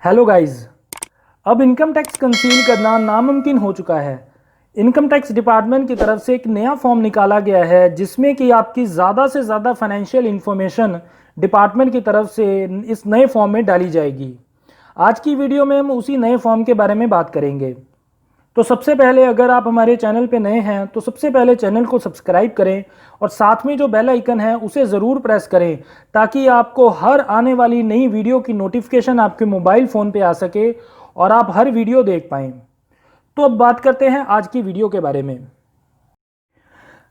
Hello guys. अब income tax conceal करना नामुमकिन हो चुका है। इनकम टैक्स डिपार्टमेंट की तरफ से एक नया फॉर्म निकाला गया है जिसमें कि आपकी ज़्यादा से ज़्यादा फाइनेंशियल इंफॉर्मेशन डिपार्टमेंट की तरफ से इस नए फॉर्म में डाली जाएगी। आज की वीडियो में हम उसी नए फॉर्म के बारे में बात करेंगे। तो सबसे पहले अगर आप हमारे चैनल पे नए हैं तो सबसे पहले चैनल को सब्सक्राइब करें और साथ में जो बेल आइकन है उसे ज़रूर प्रेस करें ताकि आपको हर आने वाली नई वीडियो की नोटिफिकेशन आपके मोबाइल फ़ोन पे आ सके और आप हर वीडियो देख पाएँ। तो अब बात करते हैं आज की वीडियो के बारे में।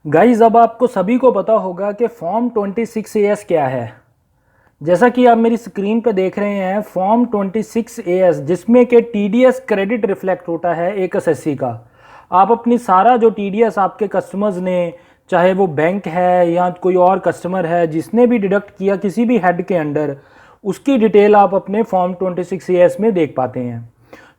गाइज, अब आपको सभी को पता होगा कि फॉर्म 26AS क्या है। जैसा कि आप मेरी स्क्रीन पे देख रहे हैं, फॉर्म 26AS जिसमें कि टीडीएस क्रेडिट रिफ्लेक्ट होता है एक एसएससी का। आप अपनी सारा जो टीडीएस आपके कस्टमर्स ने, चाहे वो बैंक है या कोई और कस्टमर है, जिसने भी डिडक्ट किया किसी भी हेड के अंडर, उसकी डिटेल आप अपने फॉर्म 26AS में देख पाते हैं।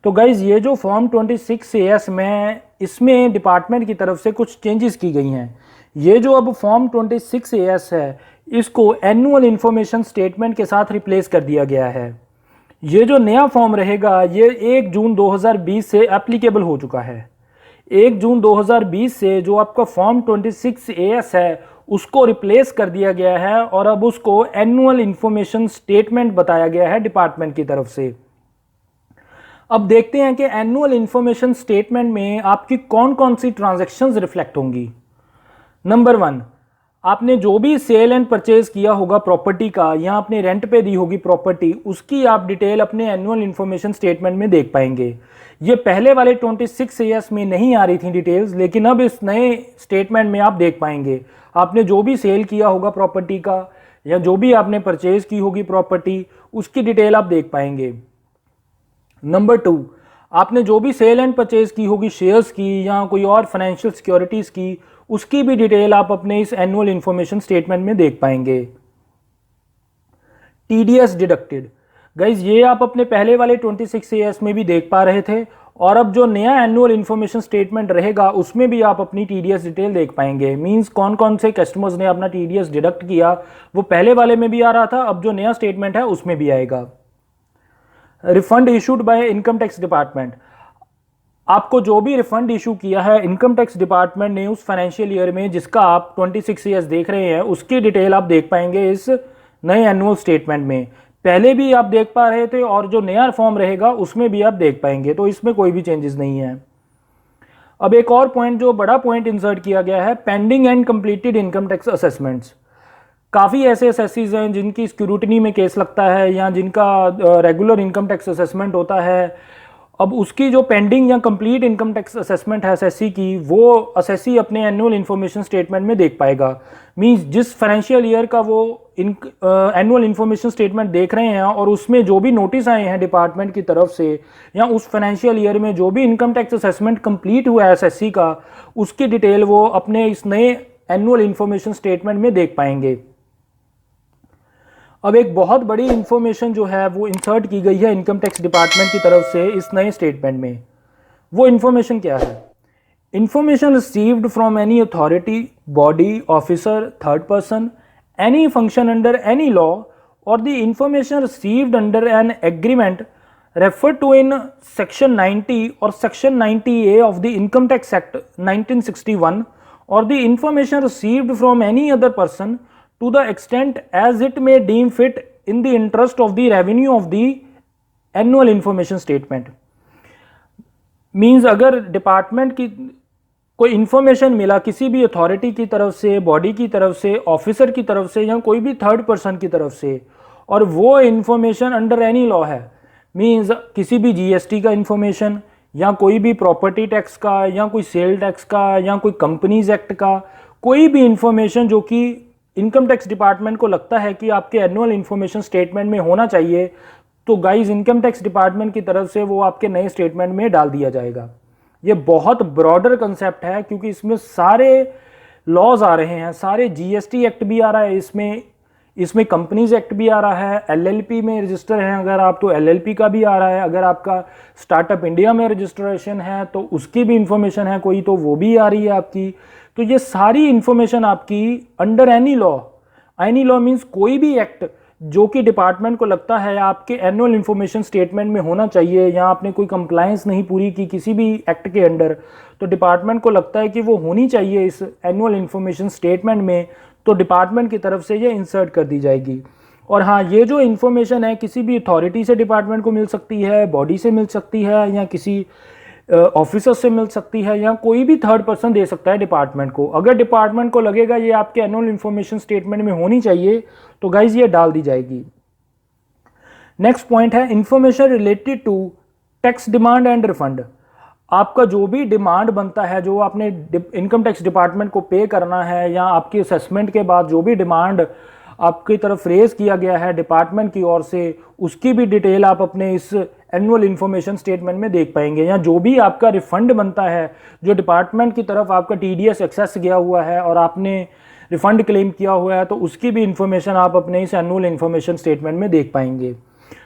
तो गाइज़, ये जो फॉर्म 26AS में इसमें डिपार्टमेंट की तरफ से कुछ चेंजेस की गई हैं। ये जो अब फॉर्म 26AS है इसको एनुअल इंफॉर्मेशन स्टेटमेंट के साथ रिप्लेस कर दिया गया है। ये जो नया फॉर्म रहेगा ये 1 जून 2020 से एप्लीकेबल हो चुका है। 1 जून 2020 से जो आपका फॉर्म 26AS है उसको रिप्लेस कर दिया गया है और अब उसको एनुअल इंफॉर्मेशन स्टेटमेंट बताया गया है डिपार्टमेंट की तरफ से। अब देखते हैं कि एनुअल इंफॉर्मेशन स्टेटमेंट में आपकी कौन कौन सी ट्रांजैक्शंस रिफ्लेक्ट होंगी। नंबर 1, आपने जो भी सेल एंड परचेज किया होगा प्रॉपर्टी का या आपने रेंट पे दी होगी प्रॉपर्टी, उसकी आप डिटेल अपने एनुअल इंफॉर्मेशन स्टेटमेंट में देख पाएंगे। ये पहले वाले 26AS में नहीं आ रही थी डिटेल्स, लेकिन अब इस नए स्टेटमेंट में आप देख पाएंगे। आपने जो भी सेल किया होगा प्रॉपर्टी का या जो भी आपने परचेज की होगी प्रॉपर्टी, उसकी डिटेल आप देख पाएंगे। नंबर 2, आपने जो भी सेल एंड परचेज की होगी शेयर्स की या कोई और फाइनेंशियल सिक्योरिटीज़ की, उसकी भी डिटेल आप अपने इस एनुअल इंफॉर्मेशन स्टेटमेंट में देख पाएंगे। टीडीएस डिडक्टेड, गाइज ये आप अपने पहले वाले 26AS में भी देख पा रहे थे और अब जो नया एनुअल इंफॉर्मेशन स्टेटमेंट रहेगा उसमें भी आप अपनी टीडीएस डिटेल देख पाएंगे। मींस कौन कौन से कस्टमर्स ने अपना टीडीएस डिडक्ट किया, वो पहले वाले में भी आ रहा था, अब जो नया स्टेटमेंट है उसमें भी आएगा। Refund issued by income tax department, आपको जो भी रिफंड इशू किया है इनकम टैक्स डिपार्टमेंट ने उस फाइनेंशियल ईयर में जिसका आप 26AS देख रहे हैं, उसकी डिटेल आप देख पाएंगे इस नए एनुअल स्टेटमेंट में। पहले भी आप देख पा रहे थे और जो नया फॉर्म रहेगा उसमें भी आप देख पाएंगे, तो इसमें कोई भी चेंजेस नहीं है। अब एक और पॉइंट, जो बड़ा पॉइंट इंसर्ट किया गया है, pending and completed income tax assessments. काफ़ी ऐसे असेसीज हैं जिनकी स्क्रूटनी में केस लगता है या जिनका रेगुलर इनकम टैक्स असेसमेंट होता है। अब उसकी जो पेंडिंग या कंप्लीट इनकम टैक्स असेसमेंट है असेसी की, वो असेसी अपने एनुअल इंफॉर्मेशन स्टेटमेंट में देख पाएगा। मींस जिस फाइनेंशियल ईयर का वो एनुअल इंफॉर्मेशन स्टेटमेंट देख रहे हैं और उसमें जो भी नोटिस आए हैं डिपार्टमेंट की तरफ से या उस फाइनेंशियल ईयर में जो भी इनकम टैक्स असेसमेंट कंप्लीट हुआ है एसएससी का, उसकी डिटेल वो अपने इस नए एनुअल इंफॉर्मेशन स्टेटमेंट में देख पाएंगे। अब एक बहुत बड़ी इंफॉर्मेशन जो है वो इंसर्ट की गई है इनकम टैक्स डिपार्टमेंट की तरफ से इस नए स्टेटमेंट में। वो इंफॉर्मेशन क्या है? Information received from any authority, body, officer, third person, any function under any law और the information received under an agreement refer to in section 90 और section 90A of the income tax act 1961 और the information received from any other person to the extent as it may deem fit in the interest of the revenue of the annual information statement। Means अगर department की कोई information मिला किसी भी authority की तरफ से, बॉडी की तरफ से, ऑफिसर की तरफ से या कोई भी थर्ड पर्सन की तरफ से, और वो इंफॉर्मेशन अंडर एनी लॉ है, मीन्स किसी भी जीएसटी का इंफॉर्मेशन या कोई भी प्रॉपर्टी टैक्स का या कोई सेल टैक्स का या कोई कंपनीज एक्ट का, कोई भी इंफॉर्मेशन जो कि इनकम टैक्स डिपार्टमेंट को लगता है कि आपके एनुअल इंफॉर्मेशन स्टेटमेंट में होना चाहिए, तो गाइज इनकम टैक्स डिपार्टमेंट की तरफ से वो आपके नए स्टेटमेंट में डाल दिया जाएगा। ये बहुत ब्रॉडर कंसेप्ट है क्योंकि इसमें सारे लॉज आ रहे हैं, सारे जीएसटी एक्ट भी आ रहा है, इसमें कंपनीज एक्ट भी आ रहा है, एलएलपी में रजिस्टर है अगर आप तो एलएलपी का भी आ रहा है, अगर आपका स्टार्टअप इंडिया में रजिस्ट्रेशन है तो उसकी भी इंफॉर्मेशन है कोई, तो वो भी आ रही है आपकी। तो ये सारी इंफॉर्मेशन आपकी अंडर एनी लॉ मीन्स कोई भी एक्ट जो कि डिपार्टमेंट को लगता है आपके एनुअल इन्फॉर्मेशन स्टेटमेंट में होना चाहिए, या आपने कोई कंप्लायंस नहीं पूरी की किसी भी एक्ट के अंडर, तो डिपार्टमेंट को लगता है कि वो होनी चाहिए इस एनुअल इन्फॉर्मेशन स्टेटमेंट में, तो डिपार्टमेंट की तरफ से ये इंसर्ट कर दी जाएगी। और हाँ, ये जो इन्फॉर्मेशन है किसी भी अथॉरिटी से डिपार्टमेंट को मिल सकती है, बॉडी से मिल सकती है, या किसी ऑफिसर से मिल सकती है, या कोई भी थर्ड पर्सन दे सकता है डिपार्टमेंट को। अगर डिपार्टमेंट को लगेगा ये आपके एनुअल इन्फॉर्मेशन स्टेटमेंट में होनी चाहिए तो गाइज ये डाल दी जाएगी। नेक्स्ट पॉइंट है information related to tax demand and refund. आपका जो भी डिमांड बनता है, जो आपने इनकम टैक्स डिपार्टमेंट को पे करना है, या आपकी असेसमेंट के बाद जो भी डिमांड आपकी तरफ रेज किया गया है डिपार्टमेंट की ओर से, उसकी भी डिटेल आप अपने इस एनुअल इन्फॉर्मेशन स्टेटमेंट में देख पाएंगे। या जो भी आपका रिफंड बनता है, जो डिपार्टमेंट की तरफ आपका टीडीएस एक्सेस गया हुआ है और आपने रिफंड क्लेम किया हुआ है, तो उसकी भी इंफॉर्मेशन आप अपने इस एनुअल इन्फॉर्मेशन स्टेटमेंट में देख पाएंगे।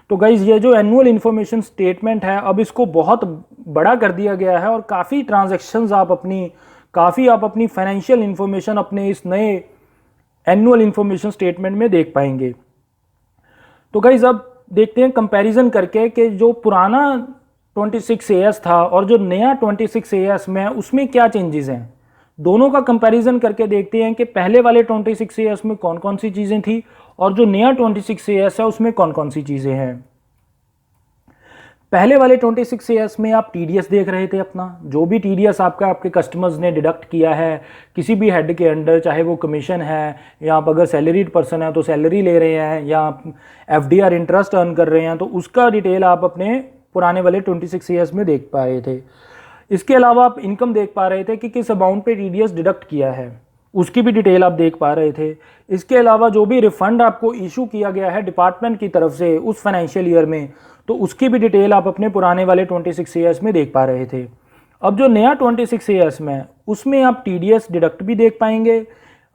तो गाइज ये जो एनुअल इन्फॉर्मेशन स्टेटमेंट है, अब इसको बहुत बड़ा कर दिया गया है और काफ़ी ट्रांजैक्शंस आप अपनी फाइनेंशियल इन्फॉर्मेशन अपने इस नए एनुअल इन्फॉर्मेशन स्टेटमेंट में देख पाएंगे। तो गाइज अब देखते हैं कंपैरिजन करके कि जो पुराना 26 AS था और जो नया 26 AS में उसमें क्या चेंजेस हैं। दोनों का कंपैरिजन करके देखते हैं कि पहले वाले 26 AS में कौन कौन सी चीज़ें थी और जो नया 26 AS है उसमें कौन कौन सी चीज़ें हैं। पहले वाले 26 AS में आप टीडीएस देख रहे थे, अपना जो भी टीडीएस आपके कस्टमर्स ने डिडक्ट किया है किसी भी हेड के अंडर, चाहे वो कमीशन है, या आप अगर सैलरीड पर्सन है तो सैलरी ले रहे हैं, या आप एफडीआर इंटरेस्ट अर्न कर रहे हैं, तो उसका डिटेल आप अपने पुराने वाले 26 AS में देख पा रहे थे। इसके अलावा आप इनकम देख पा रहे थे कि किस अमाउंट पे टीडीएस डिडक्ट किया है, उसकी भी डिटेल आप देख पा रहे थे। इसके अलावा जो भी रिफंड आपको इशू किया गया है डिपार्टमेंट की तरफ से उस फाइनेंशियल ईयर में, तो उसकी भी डिटेल आप अपने पुराने वाले 26 AS में देख पा रहे थे। अब जो नया 26 AS में उसमें आप टीडीएस डिडक्ट भी देख पाएंगे,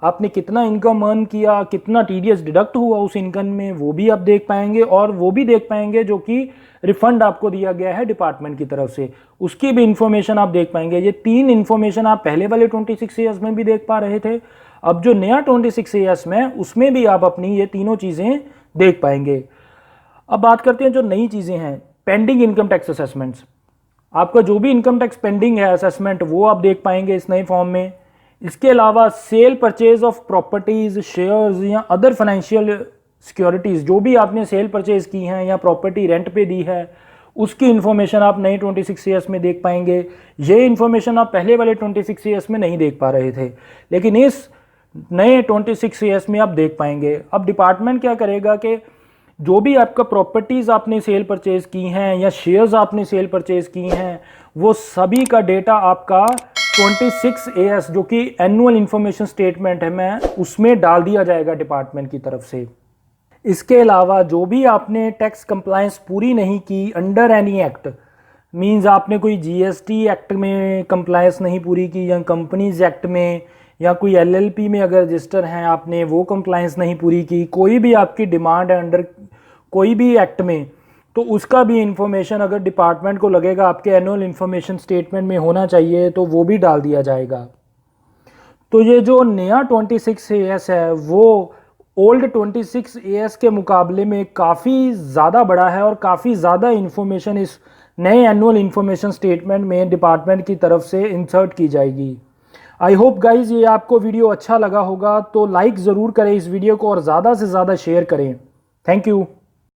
आपने कितना इनकम अर्न किया, कितना टीडीएस डिडक्ट हुआ उस इनकम में, वो भी आप देख पाएंगे, और वो भी देख पाएंगे जो कि रिफंड आपको दिया गया है डिपार्टमेंट की तरफ से, उसकी भी इंफॉर्मेशन आप देख पाएंगे। ये तीन इंफॉर्मेशन आप पहले वाले 26 AS में भी देख पा रहे थे, अब जो नया 26 AS में उसमें भी आप अपनी ये तीनों चीज़ें देख पाएंगे। अब बात करते हैं जो नई चीज़ें हैं, पेंडिंग इनकम टैक्स असेसमेंट्स। आपका जो भी इनकम टैक्स पेंडिंग है असेसमेंट, वो आप देख पाएंगे इस नए फॉर्म में। इसके अलावा cell purchase of properties, shares या अदर फाइनेंशियल सिक्योरिटीज़, जो भी आपने सेल परचेज की हैं या प्रॉपर्टी रेंट पे दी है, उसकी इन्फॉर्मेशन आप नए 26 AS में देख पाएंगे। ये इन्फॉर्मेशन आप पहले वाले 26 AS में नहीं देख पा रहे थे, लेकिन इस नए 26 AS में आप देख पाएंगे। अब डिपार्टमेंट क्या करेगा कि जो भी आपका प्रॉपर्टीज़ आपने सेल परचेज की हैं या शेयर्स आपने सेल परचेज की हैं, वो सभी का डेटा आपका 26 AS जो कि एनुअल इन्फॉर्मेशन स्टेटमेंट है मैं उसमें डाल दिया जाएगा डिपार्टमेंट की तरफ से। इसके अलावा जो भी आपने टैक्स कंप्लायंस पूरी नहीं की अंडर एनी एक्ट, मींस आपने कोई जीएसटी एक्ट में कंप्लायंस नहीं पूरी की, या कंपनीज एक्ट में, या कोई एलएलपी में अगर रजिस्टर हैं आपने वो कंप्लायंस नहीं पूरी की, कोई भी आपकी डिमांड है अंडर कोई भी एक्ट में, तो उसका भी इंफॉर्मेशन अगर डिपार्टमेंट को लगेगा आपके एनुअल इन्फॉर्मेशन स्टेटमेंट में होना चाहिए तो वो भी डाल दिया जाएगा। तो ये जो नया 26 AS है वो ओल्ड 26 AS के मुकाबले में काफ़ी ज़्यादा बड़ा है और काफ़ी ज़्यादा इन्फॉर्मेशन इस नए एनुअल इन्फॉर्मेशन स्टेटमेंट में डिपार्टमेंट की तरफ से इंसर्ट की जाएगी। आई होप गाइज ये आपको वीडियो अच्छा लगा होगा, तो लाइक ज़रूर करें इस वीडियो को और ज़्यादा से ज़्यादा शेयर करें। Thank you.